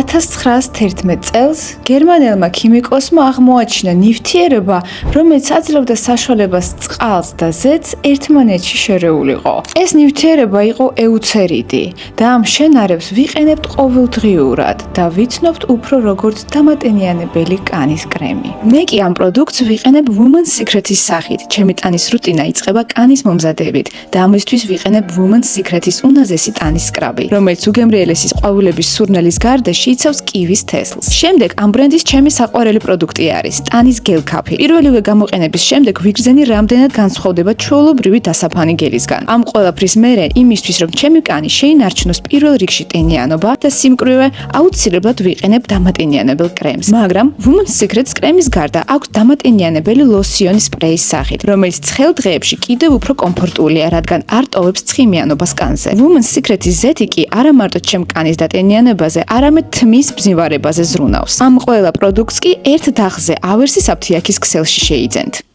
1911 წელს გერმანელმა ქიმიკოსმა აღმოაჩინა ნივთიერება, რომელიც აძლევდა საშუალებას წყალს და ზეთს ერთმანეთში შერეულიყო. ეს ნივთიერება იყო ეუცერიდი და ამ შენარევს ვიყენებთ ყოველდღიურად და ვიცნობთ უფრო როგორც დამატენიანებელი კანის კრემი. მე კი ამ პროდუქტს ვიყენებ Women's Secret-ის სახით. ჩემი ტანის რუტინა იწყება კანის მომზადებით და ამისთვის ვიყენებ Women's Secret-ის უნაზესი ტანის სკრაბი, რომელიც უგემრიელესის ყვავილების სურნელის გარდა შეიცავს კივის თესლს. შემდეგ ამ ბრენდის ჩემი საყვარელი პროდუქტი არის ტანის გელ-ქაფი. პირველივე გამოყენების შემდეგ ვიგრძენი რამდენად განსხვავდება ჩვეულებრივი დასაფანი გელისგან. ამ ყველაფრის მერე იმისთვის, რომ ჩემი კანი შეინარჩუნოს პირველ რიგში ტენიანობა და სიმკვრივე, აუცილებლად ვიყენებ დამატენიანებელ კრემს. მაგრამ Women's Secret-ის კრემის გარდა აქვს დამატენიანებელი ლოსიონი სპრეის სახით, რომელიც ცხელ დღეებში კიდევ უფრო კომფორტულია, რადგან არ ტოვებს ცხიმიანობას კანზე. Women's Secret-ის ზეთი კი არა მარტო ჩემ კანის დატენიანებაზე, არამედ თმის ბზინვარებაზე ზრუნავს. ამ ყველა პროდუქტს კი ერთ დახზე ავერსის აფთიაქის ქსელში შეიძენთ.